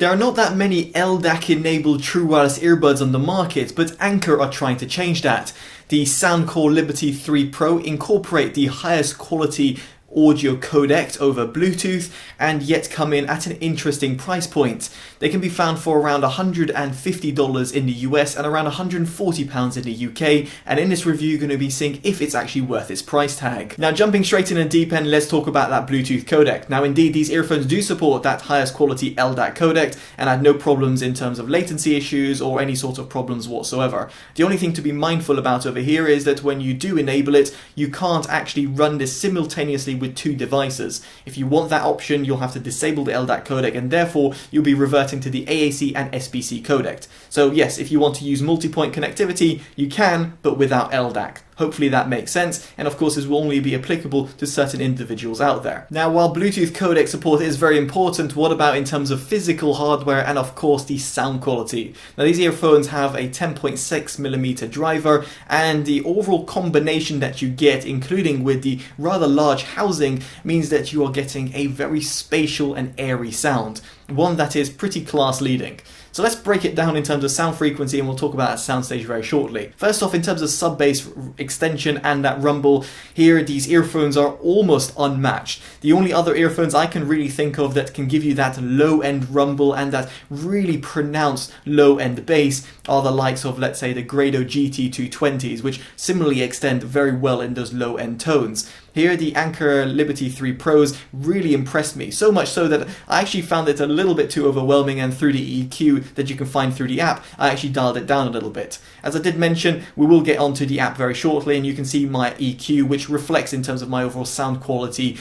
There are not that many LDAC-enabled true wireless earbuds on the market, but Anker are trying to change that. The Soundcore Liberty 3 Pro incorporate the highest quality audio codec over Bluetooth and yet come in at an interesting price point. They can be found for around $150 in the US and around £140 in the UK, and in this review you're going to be seeing if it's actually worth its price tag. Now jumping straight in the deep end, let's talk about that Bluetooth codec. Now indeed these earphones do support that highest quality LDAC codec and had no problems in terms of latency issues or any sort of problems whatsoever. The only thing to be mindful about over here is that when you do enable it, you can't actually run this simultaneously with two devices. If you want that option, you'll have to disable the LDAC codec and therefore you'll be reverting to the AAC and SBC codec. So yes, if you want to use multi-point connectivity, you can, but without LDAC. Hopefully that makes sense, and of course this will only be applicable to certain individuals out there. Now while Bluetooth codec support is very important, what about in terms of physical hardware and of course the sound quality? Now these earphones have a 10.6mm driver, and the overall combination that you get, including with the rather large housing, means that you are getting a very spatial and airy sound, one that is pretty class leading. So let's break it down in terms of sound frequency, and we'll talk about that Soundstage very shortly. First off, in terms of sub-bass extension and that rumble, here these earphones are almost unmatched. The only other earphones I can really think of that can give you that low-end rumble and that really pronounced low-end bass are the likes of, let's say, the Grado GT220s, which similarly extend very well in those low-end tones. Here the Anker Liberty 3 Pros really impressed me, so much so that I actually found it a little bit too overwhelming, and through the EQ that you can find through the app, I actually dialed it down a little bit. As I did mention, we will get onto the app very shortly and you can see my EQ, which reflects in terms of my overall sound quality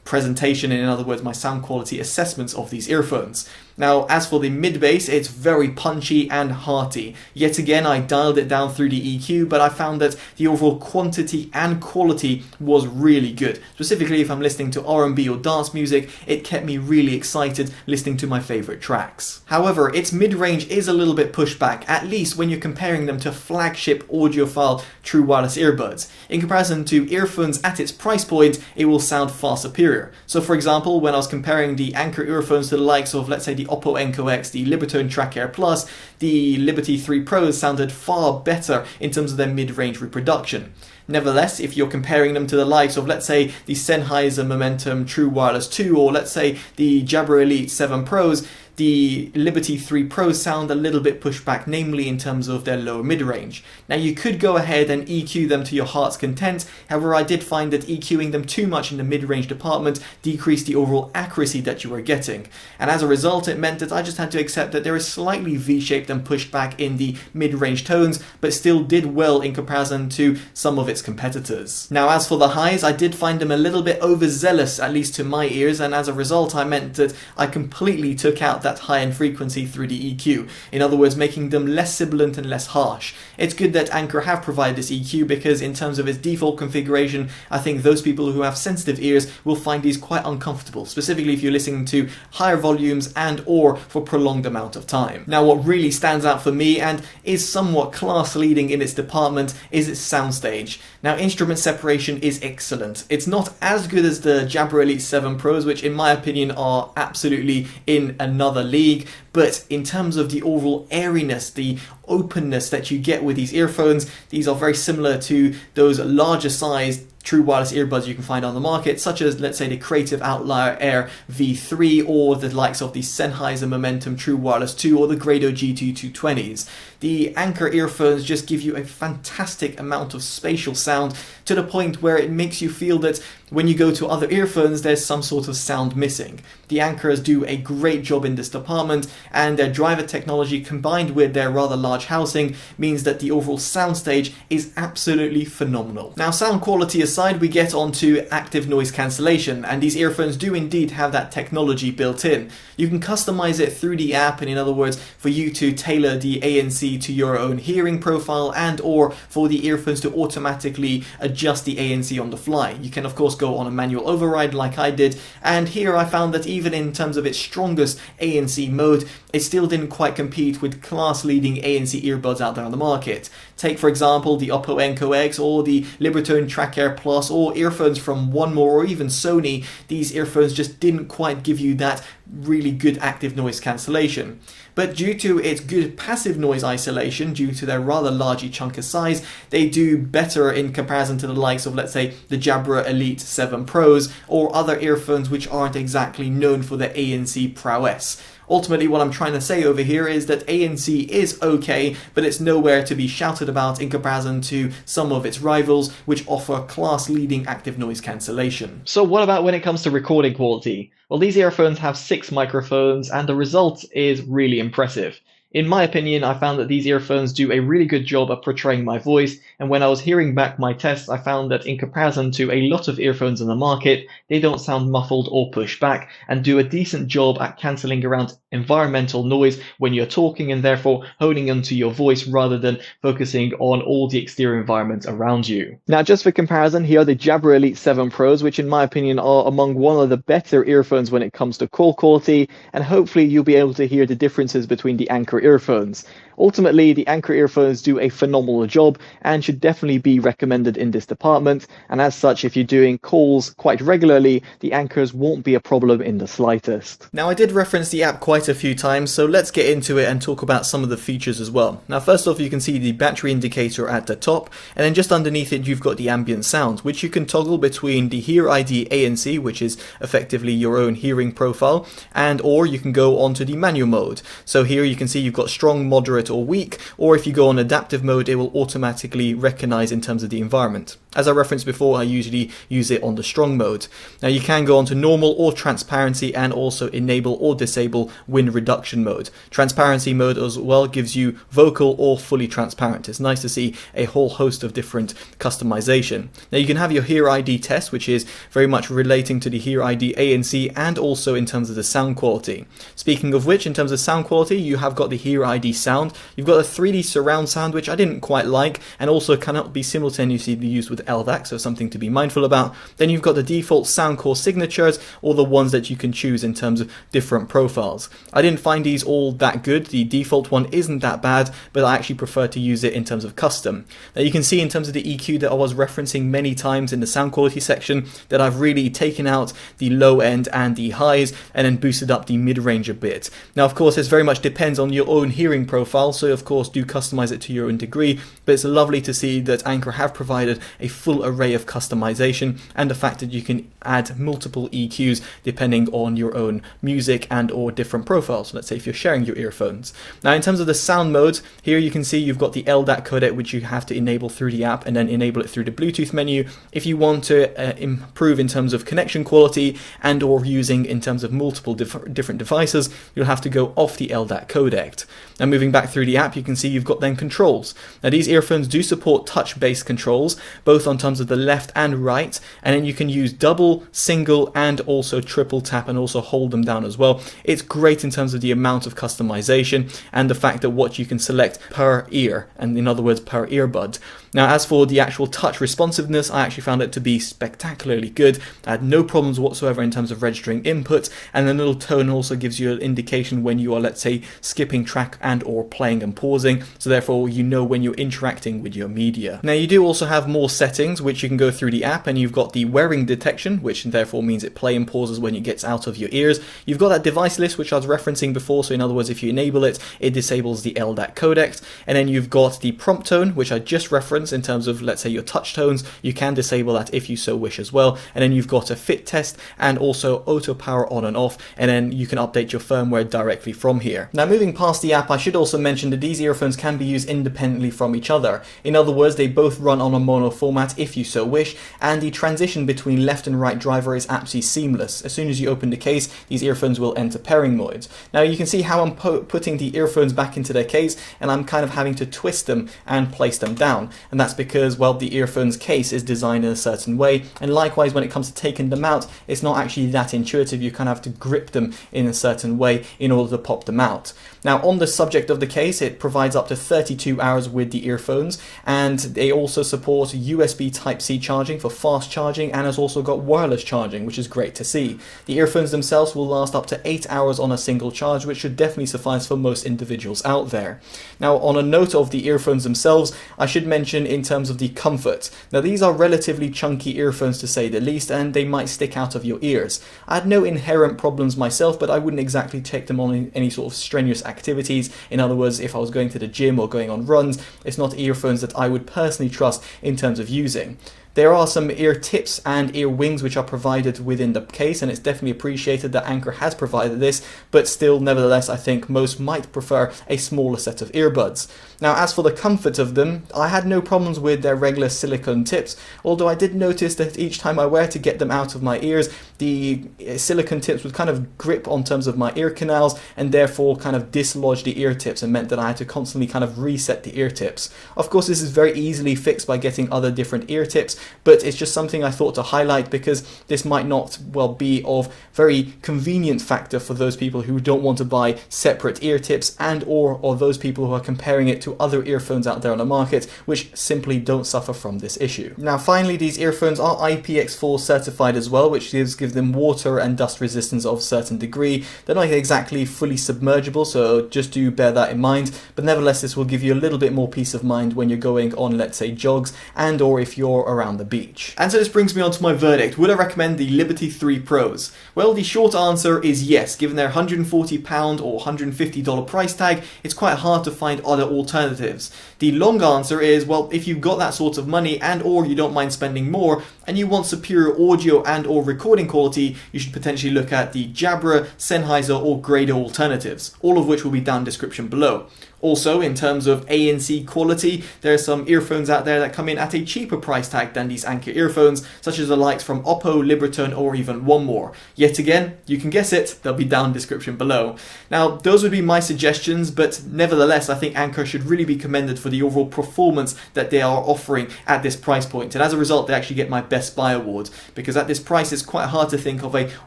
presentation, and in other words my sound quality assessments of these earphones. Now as for the mid bass, it's very punchy and hearty. Yet again I dialed it down through the EQ, but I found that the overall quantity and quality was really good. Specifically if I'm listening to R&B or dance music, it kept me really excited listening to my favourite tracks. However, its mid-range is a little bit pushed back, at least when you're comparing them to flagship audiophile true wireless earbuds. In comparison to earphones at its price point, it will sound far superior. So for example, when I was comparing the Anker earphones to the likes of, let's say, the Oppo Enco X, the Libratone Track Air Plus, the Liberty 3 Pros sounded far better in terms of their mid-range reproduction. Nevertheless, if you're comparing them to the likes of, let's say, the Sennheiser Momentum True Wireless 2 or let's say the Jabra Elite 7 Pros, the Liberty 3 Pros sound a little bit pushed back, namely in terms of their lower mid-range. Now you could go ahead and EQ them to your heart's content, however I did find that EQing them too much in the mid-range department decreased the overall accuracy that you were getting. And as a result it meant that I just had to accept that there is slightly V-shaped and pushed back in the mid-range tones, but still did well in comparison to some of its competitors. Now as for the highs, I did find them a little bit overzealous, at least to my ears, and as a result I meant that I completely took out that high-end frequency through the EQ, in other words making them less sibilant and less harsh. It's good that Anker have provided this EQ because in terms of its default configuration, I think those people who have sensitive ears will find these quite uncomfortable, specifically if you're listening to higher volumes and or for prolonged amount of time. Now what really stands out for me and is somewhat class leading in its department is its soundstage. Now instrument separation is excellent. It's not as good as the Jabra Elite 7 Pros, which in my opinion are absolutely in another league, but in terms of the overall airiness, the openness that you get with these earphones, these are very similar to those larger sized true wireless earbuds you can find on the market, such as, let's say, the creative Outlier Air V3 or the likes of the Sennheiser Momentum True Wireless 2 or the Grado GT220s. The Anker earphones just give you a fantastic amount of spatial sound to the point where it makes you feel that when you go to other earphones there's some sort of sound missing. The Ankers do a great job in this department, and their driver technology combined with their rather large housing means that the overall soundstage is absolutely phenomenal. Now sound quality aside, we get on to active noise cancellation, and these earphones do indeed have that technology built in. You can customize it through the app, and in other words for you to tailor the ANC to your own hearing profile and or for the earphones to automatically adjust the ANC on the fly. You can of course go on a manual override like I did, and here I found that even in terms of its strongest ANC mode, it still didn't quite compete with class-leading ANC earbuds out there on the market. Take for example the Oppo Enco X or the Libratone Track Air Plus or earphones from One More or even Sony. These earphones just didn't quite give you that really good active noise cancellation. But due to its good passive noise isolation, due to their rather large chunky size, they do better in comparison to the likes of, let's say, the Jabra Elite 7 Pros or other earphones which aren't exactly known for their ANC prowess. Ultimately, what I'm trying to say over here is that ANC is okay, but it's nowhere to be shouted about in comparison to some of its rivals, which offer class-leading active noise cancellation. So what about when it comes to recording quality? Well, these earphones have 6 microphones, and the result is really impressive. In my opinion, I found that these earphones do a really good job at portraying my voice, and when I was hearing back my tests, I found that in comparison to a lot of earphones in the market, they don't sound muffled or pushed back, and do a decent job at cancelling around environmental noise when you're talking, and therefore honing into your voice rather than focusing on all the exterior environment around you. Now, just for comparison, here are the Jabra Elite 7 Pros, which in my opinion are among one of the better earphones when it comes to call quality, and hopefully you'll be able to hear the differences between the Anker earphones. Ultimately, the Anker earphones do a phenomenal job and should definitely be recommended in this department, and as such, if you're doing calls quite regularly, the Ankers won't be a problem in the slightest. Now, I did reference the app quite a few times, so let's get into it and talk about some of the features as well. Now, first off, you can see the battery indicator at the top, and then just underneath it you've got the ambient sound, which you can toggle between the Hear ID ANC, which is effectively your own hearing profile, and or you can go onto the manual mode. So here you can see you've got strong, moderate or weak, or if you go on adaptive mode, it will automatically recognize in terms of the environment. As I referenced before, I usually use it on the strong mode. Now you can go on to normal or transparency and also enable or disable wind reduction mode. Transparency mode as well gives you vocal or fully transparent. It's nice to see a whole host of different customization. Now you can have your Hear ID test, which is very much relating to the Hear ID ANC and also in terms of the sound quality. Speaking of which, in terms of sound quality, you have got the Hear ID sound. You've got a 3D surround sound, which I didn't quite like, and also cannot be simultaneously used with LDAC, so something to be mindful about. Then you've got the default Soundcore signatures, or the ones that you can choose in terms of different profiles. I didn't find these all that good. The default one isn't that bad, but I actually prefer to use it in terms of custom. Now you can see in terms of the EQ that I was referencing many times in the sound quality section that I've really taken out the low end and the highs and then boosted up the mid-range a bit. Now of course this very much depends on your own hearing profile, so of course do customize it to your own degree, but it's lovely to see that Anker have provided a full array of customization and the fact that you can add multiple EQs depending on your own music and or different profiles. Let's say if you're sharing your earphones. Now in terms of the sound modes, here you can see you've got the LDAC codec, which you have to enable through the app and then enable it through the Bluetooth menu. If you want to improve in terms of connection quality and or using in terms of multiple different devices, you'll have to go off the LDAC codec. Now moving back through the app, you can see you've got then controls. Now these earphones do support touch-based controls, both on terms of the left and right, and then you can use double, single, and also triple tap and also hold them down as well. It's great in terms of the amount of customization and the fact that what you can select per ear, and in other words per earbud. Now as for the actual touch responsiveness, I actually found it to be spectacularly good. I had no problems whatsoever in terms of registering input, and the little tone also gives you an indication when you are, let's say, skipping track and or playing and pausing, so therefore you know when you're interacting with your media. Now you do also have more settings which you can go through the app, and you've got the wearing detection, which therefore means it play and pauses when it gets out of your ears. You've got that device list which I was referencing before, so in other words if you enable it, it disables the LDAC codec, and then you've got the prompt tone, which I just referenced in terms of, let's say, your touch tones. You can disable that if you so wish as well, and then you've got a fit test and also auto power on and off, and then you can update your firmware directly from here. Now moving past the app, I should also mention that these earphones can be used independently from each other. In other words, they both run on a mono format if you so wish, and the transition between left and right driver is absolutely seamless. As soon as you open the case, these earphones will enter pairing mode. Now you can see how I'm putting the earphones back into their case, and I'm kind of having to twist them and place them down, and that's because, well, the earphones case is designed in a certain way, and likewise when it comes to taking them out, it's not actually that intuitive. You kind of have to grip them in a certain way in order to pop them out. Now on the subject of the case, it provides up to 32 hours with the earphones, and they also support USB Type-C charging for fast charging, and has also got wireless charging, which is great to see. The earphones themselves will last up to 8 hours on a single charge, which should definitely suffice for most individuals out there. Now on a note of the earphones themselves, I should mention mention in terms of the comfort. Now these are relatively chunky earphones to say the least, and they might stick out of your ears. I had no inherent problems myself, but I wouldn't exactly take them on any sort of strenuous activities. In other words, if I was going to the gym or going on runs, it's not earphones that I would personally trust in terms of using. There are some ear tips and ear wings which are provided within the case, and it's definitely appreciated that Anker has provided this, but still, nevertheless, I think most might prefer a smaller set of earbuds. Now, as for the comfort of them, I had no problems with their regular silicone tips, although I did notice that each time I were to get them out of my ears, the silicone tips would kind of grip on terms of my ear canals and therefore kind of dislodge the ear tips and meant that I had to constantly kind of reset the ear tips. Of course, this is very easily fixed by getting other different ear tips, but it's just something I thought to highlight because this might not, well, be of very convenient factor for those people who don't want to buy separate ear tips and or those people who are comparing it to other earphones out there on the market which simply don't suffer from this issue. Now finally, these earphones are IPX4 certified as well, which gives them water and dust resistance of a certain degree. They're not exactly fully submergible, so just do bear that in mind, but nevertheless this will give you a little bit more peace of mind when you're going on, let's say, jogs and or if you're around the beach. And so this brings me on to my verdict. Would I recommend the Liberty 3 Pros? Well, the short answer is yes. Given their £140 or $150 price tag, it's quite hard to find other alternatives. The long answer is, well, if you've got that sort of money and or you don't mind spending more and you want superior audio and or recording quality, you should potentially look at the Jabra, Sennheiser or Grado alternatives, all of which will be down in the description below. Also, in terms of ANC quality, there are some earphones out there that come in at a cheaper price tag than these Anker earphones, such as the likes from Oppo, Libratone, or even one more. Yet again, you can guess it, they'll be down in the description below. Now, those would be my suggestions, but nevertheless, I think Anker should really be commended for the overall performance that they are offering at this price point. And as a result, they actually get my Best Buy award, because at this price, it's quite hard to think of a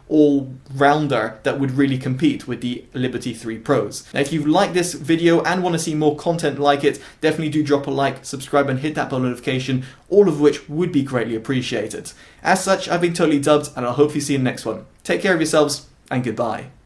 all-rounder that would really compete with the Liberty 3 Pros. Now, if you've liked this video and want to see more content like it, definitely do drop a like, subscribe and hit that bell notification, all of which would be greatly appreciated. As such, I've been Totally Dubbed and I'll hopefully see you in the next one. Take care of yourselves and goodbye.